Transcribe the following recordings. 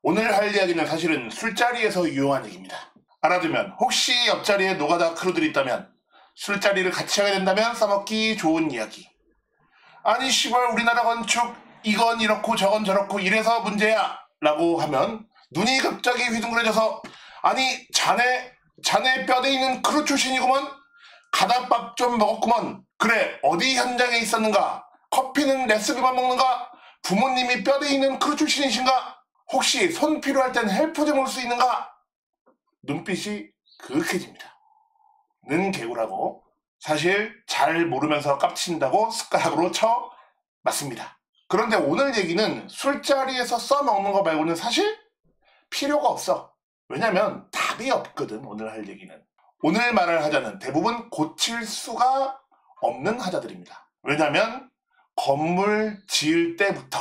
오늘 할 이야기는 사실은 술자리에서 유용한 얘기입니다. 알아두면 혹시 옆자리에 노가다 크루들이 있다면 술자리를 같이 하게 된다면 써먹기 좋은 이야기. 아니 씨발 우리나라 건축 이건 이렇고 저건 저렇고 이래서 문제야 라고 하면 눈이 갑자기 휘둥그레져서 아니 자네 뼈대 있는 크루 출신이구먼. 가닥밥 좀 먹었구먼. 그래 어디 현장에 있었는가. 커피는 레시피만 먹는가. 부모님이 뼈대 있는 크루 출신이신가. 혹시 손 필요할 땐 헬프 좀 올 수 있는가? 눈빛이 그윽해집니다. 는 개구라고 사실 잘 모르면서 깝친다고 숟가락으로 쳐 맞습니다. 그런데 오늘 얘기는 술자리에서 써먹는 거 말고는 사실 필요가 없어. 왜냐면 답이 없거든. 오늘 할 얘기는. 오늘 말을 하자는 대부분 고칠 수가 없는 하자들입니다. 왜냐면 건물 지을 때부터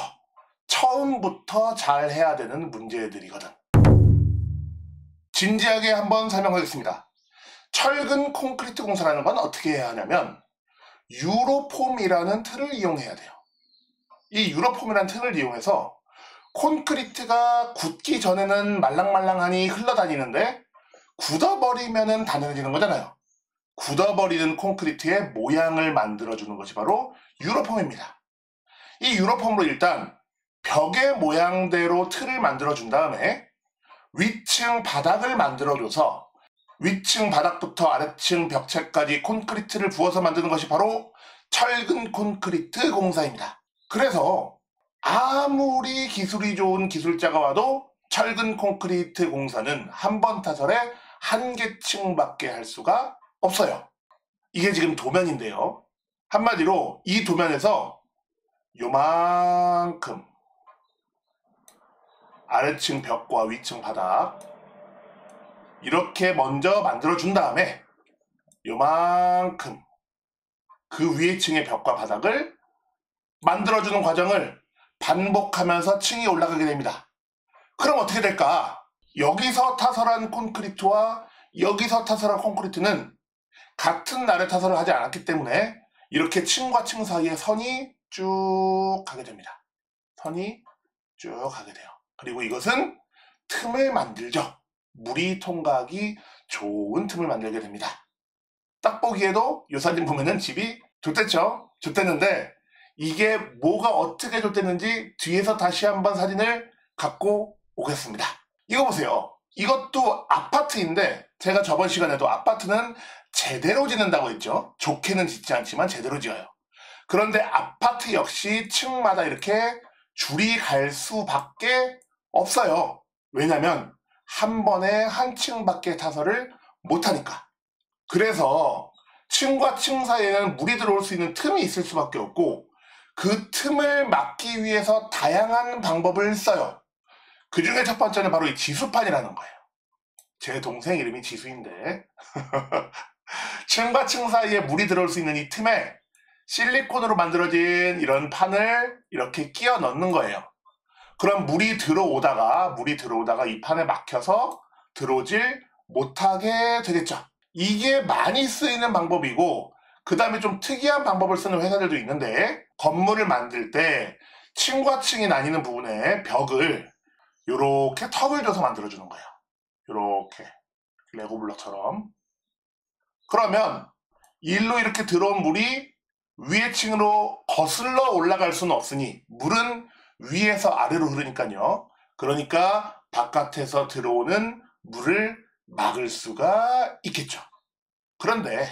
처음부터 잘 해야 되는 문제들이거든. 진지하게 한번 설명하겠습니다. 철근 콘크리트 공사라는 건 어떻게 해야 하냐면 유로폼이라는 틀을 이용해야 돼요. 이 유로폼이라는 틀을 이용해서 콘크리트가 굳기 전에는 말랑말랑하니 흘러다니는데 굳어버리면은 단단해지는 거잖아요. 굳어버리는 콘크리트의 모양을 만들어주는 것이 바로 유로폼입니다. 이 유로폼으로 일단 벽의 모양대로 틀을 만들어준 다음에 위층 바닥을 만들어줘서 위층 바닥부터 아래층 벽체까지 콘크리트를 부어서 만드는 것이 바로 철근 콘크리트 공사입니다. 그래서 아무리 기술이 좋은 기술자가 와도 철근 콘크리트 공사는 한 번 타설에 한 개 층밖에 할 수가 없어요. 이게 지금 도면인데요. 한마디로 이 도면에서 요만큼 아래층 벽과 위층 바닥 이렇게 먼저 만들어준 다음에 요만큼 그 위에 층의 벽과 바닥을 만들어주는 과정을 반복하면서 층이 올라가게 됩니다. 그럼 어떻게 될까? 여기서 타설한 콘크리트와 여기서 타설한 콘크리트는 같은 날에 타설을 하지 않았기 때문에 이렇게 층과 층 사이에 선이 쭉 가게 됩니다. 선이 쭉 가게 돼요. 그리고 이것은 틈을 만들죠. 물이 통과하기 좋은 틈을 만들게 됩니다. 딱 보기에도 이 사진 보면은 집이 좋댔죠? 좋댔는데 이게 뭐가 어떻게 좋댔는지 뒤에서 다시 한번 사진을 갖고 오겠습니다. 이거 보세요. 이것도 아파트인데 제가 저번 시간에도 아파트는 제대로 짓는다고 했죠. 좋게는 짓지 않지만 제대로 지어요. 그런데 아파트 역시 층마다 이렇게 줄이 갈 수밖에 없어요. 왜냐면 한 번에 한 층밖에 타설을 못하니까. 그래서 층과 층 사이에는 물이 들어올 수 있는 틈이 있을 수밖에 없고 그 틈을 막기 위해서 다양한 방법을 써요. 그 중에 첫 번째는 바로 이 지수판이라는 거예요. 제 동생 이름이 지수인데 층과 층 사이에 물이 들어올 수 있는 이 틈에 실리콘으로 만들어진 이런 판을 이렇게 끼워 넣는 거예요. 그럼 물이 들어오다가 이 판에 막혀서 들어오질 못하게 되겠죠. 이게 많이 쓰이는 방법이고 그 다음에 좀 특이한 방법을 쓰는 회사들도 있는데 건물을 만들 때 층과 층이 나뉘는 부분에 벽을 이렇게 턱을 줘서 만들어주는 거예요. 이렇게 레고 블럭처럼. 그러면 일로 이렇게 들어온 물이 위에 층으로 거슬러 올라갈 수는 없으니 물은 위에서 아래로 흐르니까요. 그러니까 바깥에서 들어오는 물을 막을 수가 있겠죠. 그런데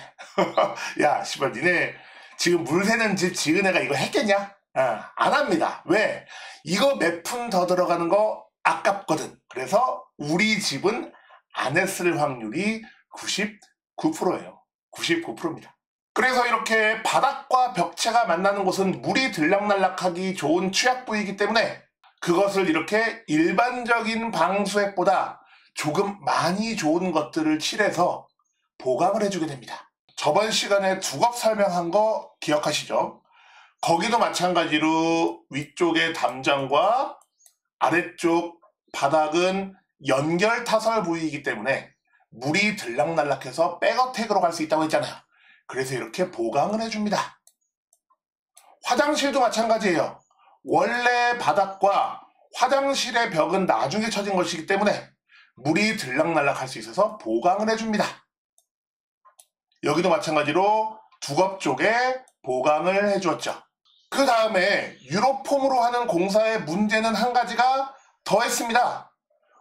야 씨발 니네 지금 물 새는 집 지은 애가 이거 했겠냐? 안 합니다. 왜? 이거 몇 푼 더 들어가는 거 아깝거든. 그래서 우리 집은 안 했을 확률이 99%예요. 99%입니다. 그래서 이렇게 바닥과 벽체가 만나는 곳은 물이 들락날락하기 좋은 취약 부위이기 때문에 그것을 이렇게 일반적인 방수액보다 조금 많이 좋은 것들을 칠해서 보강을 해주게 됩니다. 저번 시간에 두겁 설명한 거 기억하시죠? 거기도 마찬가지로 위쪽의 담장과 아래쪽 바닥은 연결 타설 부위이기 때문에 물이 들락날락해서 백어택으로 갈 수 있다고 했잖아요. 그래서 이렇게 보강을 해줍니다. 화장실도 마찬가지예요. 원래 바닥과 화장실의 벽은 나중에 쳐진 것이기 때문에 물이 들락날락할 수 있어서 보강을 해줍니다. 여기도 마찬가지로 두겁 쪽에 보강을 해주었죠. 그 다음에 유로폼으로 하는 공사의 문제는 한 가지가 더했습니다.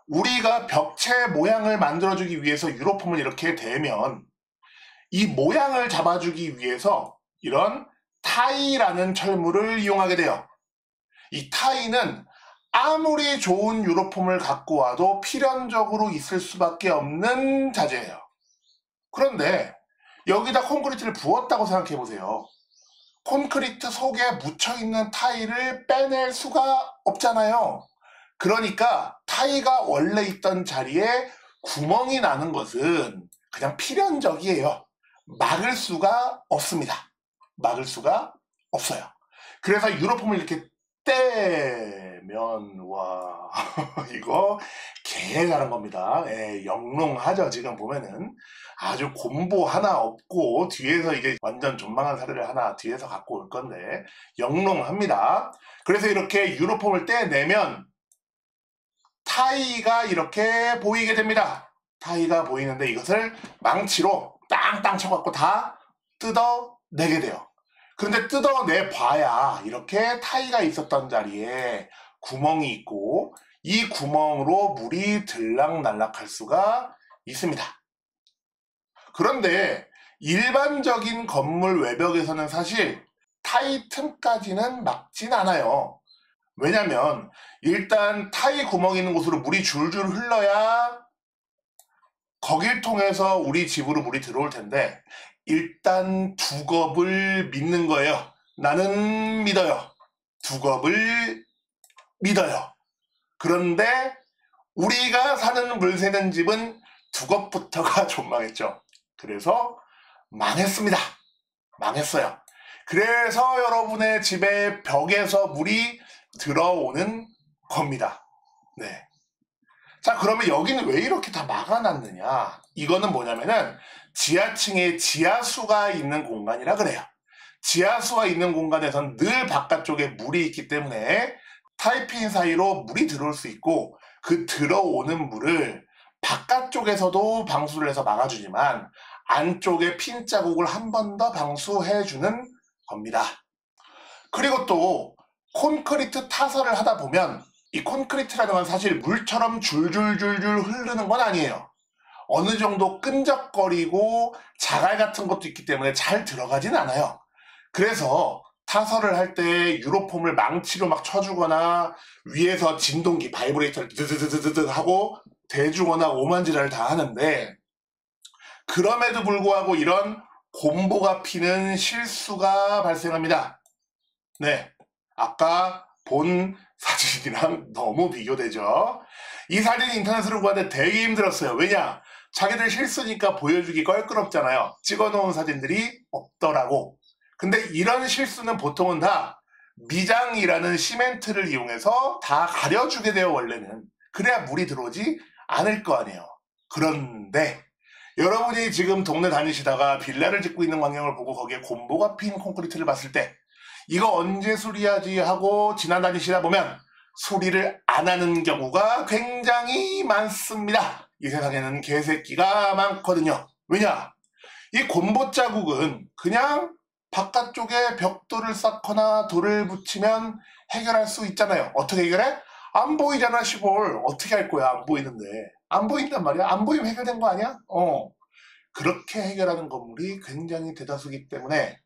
우리가 벽체 모양을 만들어주기 위해서 유로폼을 이렇게 대면 이 모양을 잡아주기 위해서 이런 타이라는 철물을 이용하게 돼요. 이 타이는 아무리 좋은 유로폼을 갖고 와도 필연적으로 있을 수밖에 없는 자재예요. 그런데 여기다 콘크리트를 부었다고 생각해 보세요. 콘크리트 속에 묻혀있는 타일을 빼낼 수가 없잖아요. 그러니까 타이가 원래 있던 자리에 구멍이 나는 것은 그냥 필연적이에요. 막을 수가 없습니다. 막을 수가 없어요. 그래서 유로폼을 이렇게 떼면 와 이거 개 잘한 겁니다. 영롱하죠. 지금 보면은 아주 곰보 하나 없고 뒤에서 이제 완전 존망한 사례를 하나 뒤에서 갖고 올 건데 영롱합니다. 그래서 이렇게 유로폼을 떼내면 타이가 이렇게 보이게 됩니다. 타이가 보이는데 이것을 망치로 땅땅 쳐갖고 다 뜯어내게 돼요. 그런데 뜯어내 봐야 이렇게 타이가 있었던 자리에 구멍이 있고 이 구멍으로 물이 들락날락할 수가 있습니다. 그런데 일반적인 건물 외벽에서는 사실 타이 틈까지는 막진 않아요. 왜냐면 일단 타이 구멍이 있는 곳으로 물이 줄줄 흘러야 거길 통해서 우리 집으로 물이 들어올 텐데 일단 두겁을 믿는 거예요. 나는 믿어요. 두겁을 믿어요. 그런데 우리가 사는 물 새는 집은 두겁부터가 존망했죠. 그래서 망했습니다. 망했어요. 그래서 여러분의 집의 벽에서 물이 들어오는 겁니다. 네. 자, 그러면 여기는 왜 이렇게 다 막아놨느냐? 이거는 뭐냐면은 지하층에 지하수가 있는 공간이라 그래요. 지하수가 있는 공간에선 늘 바깥쪽에 물이 있기 때문에 타이핀 사이로 물이 들어올 수 있고 그 들어오는 물을 바깥쪽에서도 방수를 해서 막아주지만 안쪽에 핀 자국을 한 번 더 방수해주는 겁니다. 그리고 또 콘크리트 타설을 하다 보면 이 콘크리트라는 건 사실 물처럼 줄줄줄줄 흐르는 건 아니에요. 어느 정도 끈적거리고 자갈 같은 것도 있기 때문에 잘 들어가진 않아요. 그래서 타설을 할 때 유로폼을 망치로 막 쳐주거나 위에서 진동기 바이브레이터를 드드드드드 하고 대주거나 오만지랄 다 하는데 그럼에도 불구하고 이런 곰보가 피는 실수가 발생합니다. 네, 아까 본 사진이랑 너무 비교되죠. 이 사진이 인터넷으로 구하는데 되게 힘들었어요. 왜냐? 자기들 실수니까 보여주기 껄끄럽잖아요. 찍어놓은 사진들이 없더라고. 근데 이런 실수는 보통은 다 미장이라는 시멘트를 이용해서 다 가려주게 돼요. 원래는. 그래야 물이 들어오지 않을 거 아니에요. 그런데 여러분이 지금 동네 다니시다가 빌라를 짓고 있는 광경을 보고 거기에 곰보가 핀 콘크리트를 봤을 때 이거 언제 수리하지 하고 지나다니시다 보면 수리를 안 하는 경우가 굉장히 많습니다. 이 세상에는 개새끼가 많거든요. 왜냐? 이 곰보 자국은 그냥 바깥쪽에 벽돌을 쌓거나 돌을 붙이면 해결할 수 있잖아요. 어떻게 해결해? 안 보이잖아 시골. 어떻게 할 거야 안 보이는데. 안 보인단 말이야. 안 보이면 해결된 거 아니야? 그렇게 해결하는 건물이 굉장히 대다수이기 때문에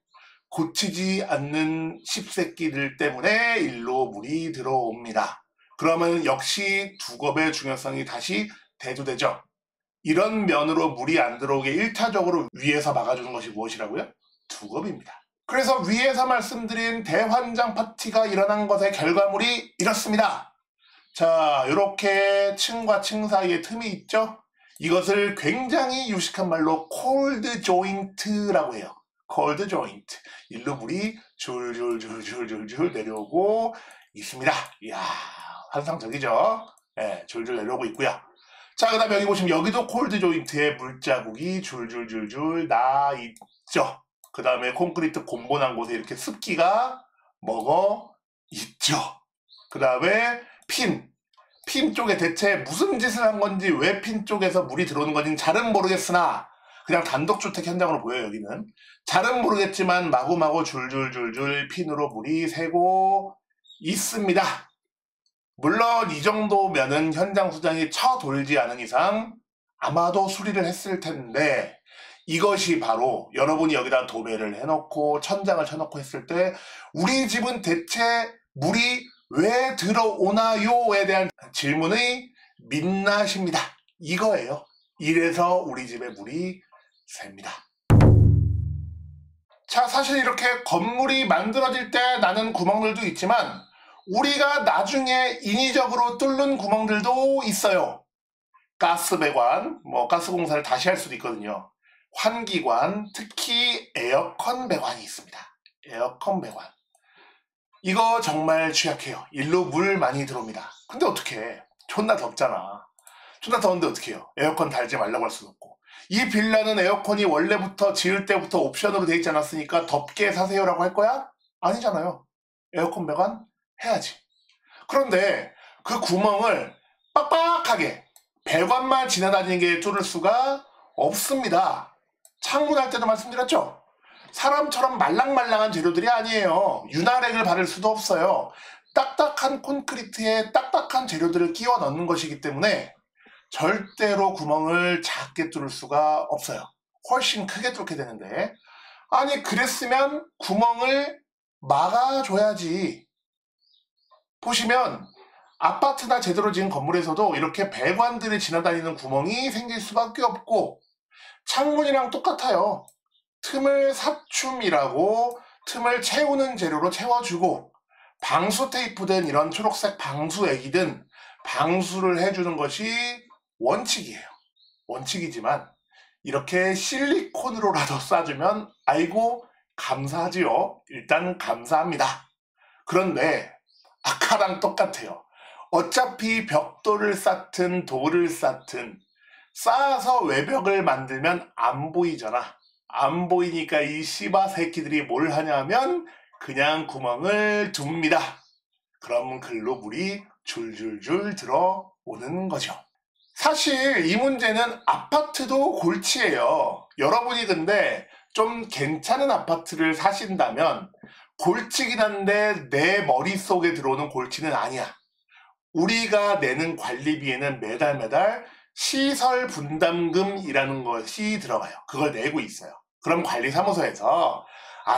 고치지 않는 씹새끼들 때문에 일로 물이 들어옵니다. 그러면 역시 두겁의 중요성이 다시 대두되죠. 이런 면으로 물이 안 들어오게 1차적으로 위에서 막아주는 것이 무엇이라고요? 두겁입니다. 그래서 위에서 말씀드린 대환장 파티가 일어난 것의 결과물이 이렇습니다. 자, 이렇게 층과 층 사이에 틈이 있죠? 이것을 굉장히 유식한 말로 콜드 조인트라고 해요. 콜드 조인트. 일로 물이 줄줄줄줄줄줄 내려오고 있습니다. 이야, 환상적이죠? 네, 줄줄 내려오고 있고요. 자, 그 다음에 여기 보시면 여기도 콜드 조인트에 물자국이 줄줄줄줄 나 있죠. 그 다음에 콘크리트 곰보난 곳에 이렇게 습기가 먹어 있죠. 그 다음에 핀 쪽에 대체 무슨 짓을 한 건지, 왜 핀 쪽에서 물이 들어오는 건지 잘은 모르겠으나 그냥 단독주택 현장으로 보여요. 여기는 잘은 모르겠지만 마구마구 줄줄줄줄 핀으로 물이 새고 있습니다. 물론 이 정도면은 현장 수장이 쳐돌지 않은 이상 아마도 수리를 했을 텐데, 이것이 바로 여러분이 여기다 도배를 해놓고 천장을 쳐놓고 했을 때 우리 집은 대체 물이 왜 들어오나요에 대한 질문의 민낯입니다. 이거예요. 이래서 우리 집에 물이 셉니다. 자, 사실 이렇게 건물이 만들어질 때 나는 구멍들도 있지만 우리가 나중에 인위적으로 뚫는 구멍들도 있어요. 가스배관, 가스공사를 다시 할 수도 있거든요. 환기관, 특히 에어컨 배관이 있습니다. 에어컨 배관. 이거 정말 취약해요. 일로 물 많이 들어옵니다. 근데 어떡해. 존나 덥잖아. 존나 더운데 어떡해요. 에어컨 달지 말라고 할 수도 없고. 이 빌라는 에어컨이 원래부터 지을 때부터 옵션으로 돼 있지 않았으니까 덥게 사세요라고 할 거야? 아니잖아요. 에어컨 배관 해야지. 그런데 그 구멍을 빡빡하게 배관만 지나다니는 게 뚫을 수가 없습니다. 창문할 때도 말씀드렸죠? 사람처럼 말랑말랑한 재료들이 아니에요. 윤활액을 바를 수도 없어요. 딱딱한 콘크리트에 딱딱한 재료들을 끼워 넣는 것이기 때문에 절대로 구멍을 작게 뚫을 수가 없어요. 훨씬 크게 뚫게 되는데, 아니 그랬으면 구멍을 막아줘야지. 보시면 아파트나 제대로 지은 건물에서도 이렇게 배관들이 지나다니는 구멍이 생길 수밖에 없고, 창문이랑 똑같아요. 틈을 사춤이라고 틈을 채우는 재료로 채워주고, 방수 테이프든 이런 초록색 방수액이든 방수를 해주는 것이 원칙이에요. 원칙이지만 이렇게 실리콘으로라도 쏴주면 아이고 감사하지요. 일단 감사합니다. 그런데 아까랑 똑같아요. 어차피 벽돌을 쌓든 돌을 쌓든 쌓아서 외벽을 만들면 안 보이잖아. 안 보이니까 이 씨바 새끼들이 뭘 하냐면 그냥 구멍을 둡니다. 그럼 글로 물이 줄줄줄 들어오는 거죠. 사실 이 문제는 아파트도 골치예요. 여러분이 근데 좀 괜찮은 아파트를 사신다면 골치긴 한데 내 머릿속에 들어오는 골치는 아니야. 우리가 내는 관리비에는 매달 시설 분담금이라는 것이 들어가요. 그걸 내고 있어요. 그럼 관리사무소에서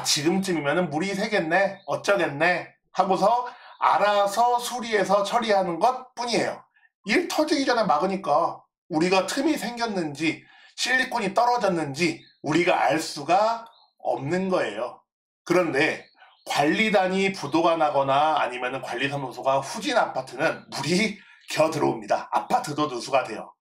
지금쯤이면 물이 새겠네, 어쩌겠네 하고서 알아서 수리해서 처리하는 것 뿐이에요. 일 터지기 전에 막으니까 우리가 틈이 생겼는지 실리콘이 떨어졌는지 우리가 알 수가 없는 거예요. 그런데 관리단이 부도가 나거나 아니면 관리사무소가 후진 아파트는 물이 겨 들어옵니다. 아파트도 누수가 돼요.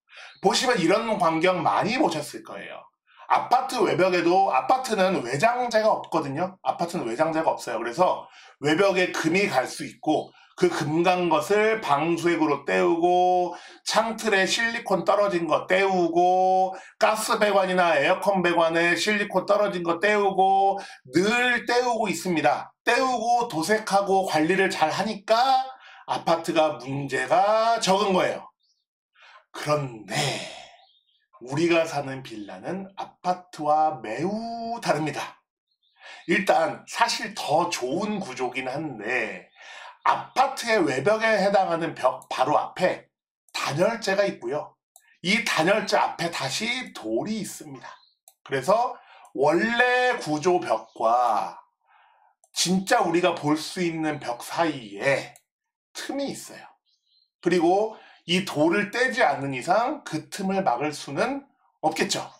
보시면 이런 광경 많이 보셨을 거예요. 아파트 외벽에도, 아파트는 외장재가 없거든요. 아파트는 외장재가 없어요. 그래서 외벽에 금이 갈 수 있고 그 금 간 것을 방수액으로 때우고 창틀에 실리콘 떨어진 거 때우고 가스 배관이나 에어컨 배관에 실리콘 떨어진 거 때우고 늘 때우고 있습니다. 때우고 도색하고 관리를 잘 하니까 아파트가 문제가 적은 거예요. 그런데 우리가 사는 빌라는 아파트와 매우 다릅니다. 일단 사실 더 좋은 구조긴 한데 아파트의 외벽에 해당하는 벽 바로 앞에 단열재가 있고요. 이 단열재 앞에 다시 돌이 있습니다. 그래서 원래 구조 벽과 진짜 우리가 볼 수 있는 벽 사이에 틈이 있어요. 그리고 이 돌을 떼지 않는 이상 그 틈을 막을 수는 없겠죠.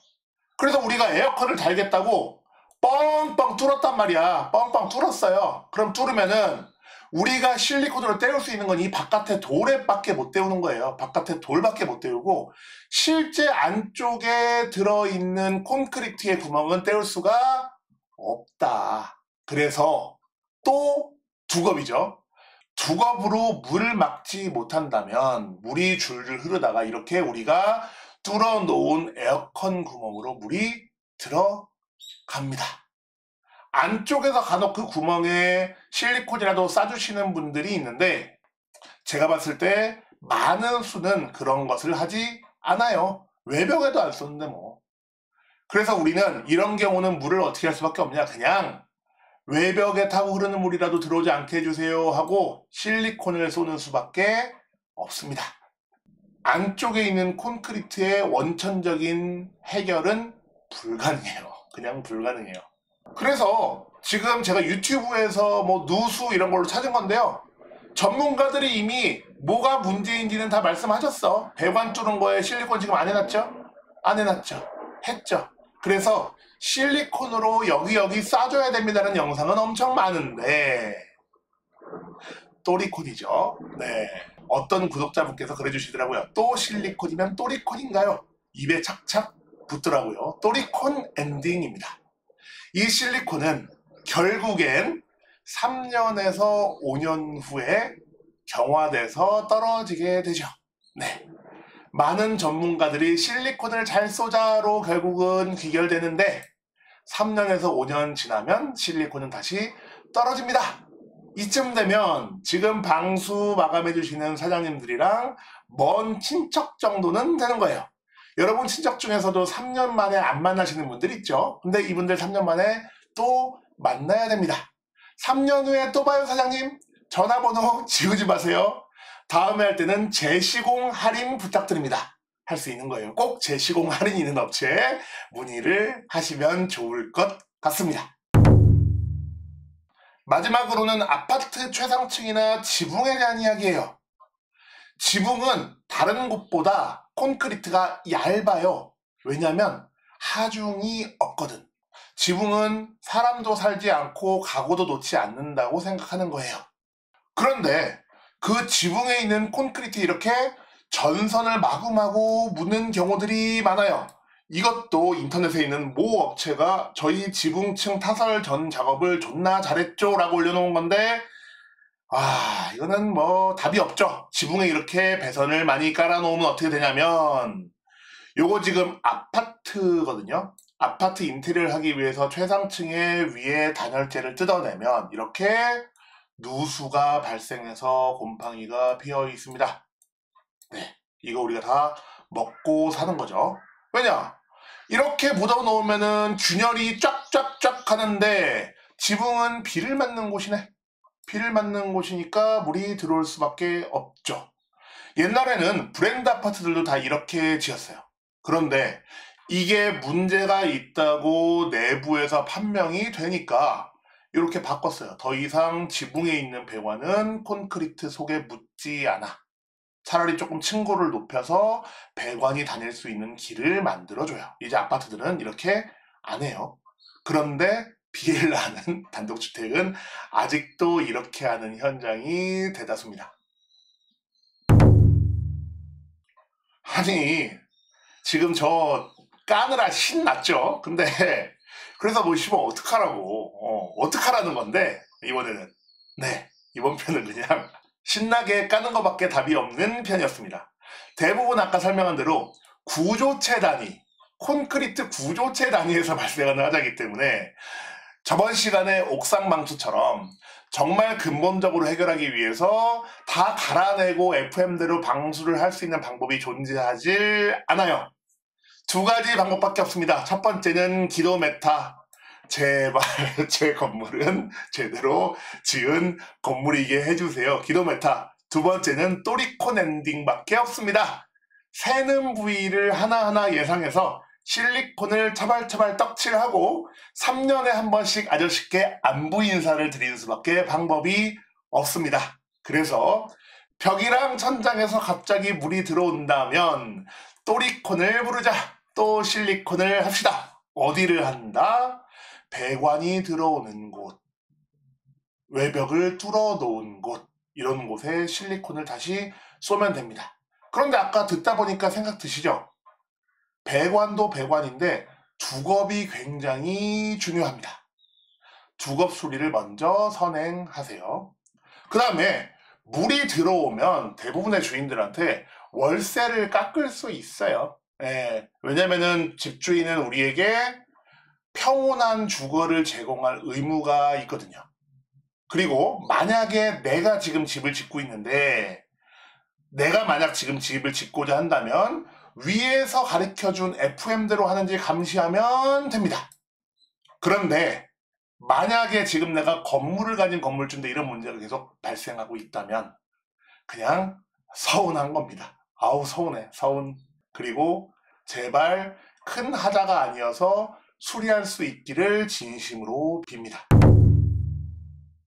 그래서 우리가 에어컨을 달겠다고 뻥뻥 뚫었단 말이야. 뻥뻥 뚫었어요. 그럼 뚫으면은 우리가 실리콘으로 때울 수 있는 건 이 바깥에 돌에밖에 못 때우는 거예요. 바깥에 돌밖에 못 때우고 실제 안쪽에 들어있는 콘크리트의 구멍은 때울 수가 없다. 그래서 또 두겁이죠. 두겁으로 물을 막지 못한다면 물이 줄줄 흐르다가 이렇게 우리가 뚫어 놓은 에어컨 구멍으로 물이 들어갑니다. 안쪽에서 간혹 그 구멍에 실리콘이라도 싸주시는 분들이 있는데 제가 봤을 때 많은 수는 그런 것을 하지 않아요. 외벽에도 안 쏘는데 뭐. 그래서 우리는 이런 경우는 물을 어떻게 할 수밖에 없냐. 그냥 외벽에 타고 흐르는 물이라도 들어오지 않게 해주세요 하고 실리콘을 쏘는 수밖에 없습니다. 안쪽에 있는 콘크리트의 원천적인 해결은 불가능해요. 그냥 불가능해요. 그래서 지금 제가 유튜브에서 뭐 누수 이런 걸로 찾은 건데요. 전문가들이 이미 뭐가 문제인지는 다 말씀하셨어. 배관 뚫은 거에 실리콘 지금 안 해놨죠? 안 해놨죠. 했죠. 그래서 실리콘으로 여기 쏴줘야 됩니다라는 영상은 엄청 많은데 또리콘이죠. 네. 어떤 구독자분께서 그래주시더라고요. 또 실리콘이면 또리콘인가요? 입에 착착 붙더라고요. 또리콘 엔딩입니다. 이 실리콘은 결국엔 3년에서 5년 후에 경화돼서 떨어지게 되죠. 네. 많은 전문가들이 실리콘을 잘 쏘자로 결국은 귀결되는데 3년에서 5년 지나면 실리콘은 다시 떨어집니다. 이쯤 되면 지금 방수 마감해 주시는 사장님들이랑 먼 친척 정도는 되는 거예요. 여러분 친척 중에서도 3년 만에 안 만나시는 분들 있죠. 근데 이분들 3년 만에 또 만나야 됩니다. 3년 후에 또 봐요 사장님. 전화번호 지우지 마세요. 다음에 할 때는 재시공 할인 부탁드립니다. 할 수 있는 거예요. 꼭 재시공 할인 있는 업체에 문의를 하시면 좋을 것 같습니다. 마지막으로는 아파트 최상층이나 지붕에 대한 이야기예요. 지붕은 다른 곳보다 콘크리트가 얇아요. 왜냐하면 하중이 없거든. 지붕은 사람도 살지 않고 가구도 놓지 않는다고 생각하는 거예요. 그런데 그 지붕에 있는 콘크리트 이렇게 전선을 마구마구 묻는 경우들이 많아요. 이것도 인터넷에 있는 모 업체가 저희 지붕층 타설 전 작업을 존나 잘했죠 라고 올려놓은 건데 이거는 뭐 답이 없죠. 지붕에 이렇게 배선을 많이 깔아놓으면 어떻게 되냐면 요거 지금 아파트거든요. 아파트 인테리어를 하기 위해서 최상층에 위에 단열재를 뜯어내면 이렇게 누수가 발생해서 곰팡이가 피어 있습니다. 네, 이거 우리가 다 먹고 사는 거죠. 왜냐? 이렇게 묻어 놓으면은 균열이 쫙쫙쫙 하는데 지붕은 비를 맞는 곳이네. 비를 맞는 곳이니까 물이 들어올 수밖에 없죠. 옛날에는 브랜드 아파트들도 다 이렇게 지었어요. 그런데 이게 문제가 있다고 내부에서 판명이 되니까 이렇게 바꿨어요. 더 이상 지붕에 있는 배관은 콘크리트 속에 묻지 않아. 차라리 조금 층고를 높여서 배관이 다닐 수 있는 길을 만들어줘요. 이제 아파트들은 이렇게 안 해요. 그런데 비엘라는 단독주택은 아직도 이렇게 하는 현장이 대다수입니다. 아니 지금 저 까느라 신났죠? 근데 그래서 뭐 씨발 어떡하라고 어떡하라는 건데 이번에는 네 이번 편은 그냥 신나게 까는 것밖에 답이 없는 편이었습니다. 대부분 아까 설명한 대로 구조체 단위 콘크리트 구조체 단위에서 발생하는 하자이기 때문에 저번 시간에 옥상 방수처럼 정말 근본적으로 해결하기 위해서 다 갈아내고 FM대로 방수를 할 수 있는 방법이 존재하질 않아요. 두 가지 방법밖에 없습니다. 첫 번째는 기도메타. 제발 제 건물은 제대로 지은 건물이게 해주세요. 기도메타. 두 번째는 또리콘 엔딩밖에 없습니다. 새는 부위를 하나하나 예상해서 실리콘을 차발차발 떡칠하고 3년에 한 번씩 아저씨께 안부 인사를 드리는 수밖에 방법이 없습니다. 그래서 벽이랑 천장에서 갑자기 물이 들어온다면 또리콘을 부르자. 또 실리콘을 합시다. 어디를 한다? 배관이 들어오는 곳, 외벽을 뚫어 놓은 곳, 이런 곳에 실리콘을 다시 쏘면 됩니다. 그런데 아까 듣다 보니까 생각 드시죠? 배관도 배관인데 두겁이 굉장히 중요합니다. 두겁 수리를 먼저 선행하세요. 그 다음에 물이 들어오면 대부분의 주인들한테 월세를 깎을 수 있어요. 왜냐면은 집주인은 우리에게 평온한 주거를 제공할 의무가 있거든요. 그리고 만약에 내가 지금 집을 짓고 있는데 내가 만약 지금 집을 짓고자 한다면 위에서 가르쳐준 FM대로 하는지 감시하면 됩니다. 그런데 만약에 지금 내가 건물을 가진 건물주인데 이런 문제가 계속 발생하고 있다면 그냥 서운한 겁니다. 아우 서운해. 서운. 그리고 제발 큰 하자가 아니어서 수리할 수 있기를 진심으로 빕니다.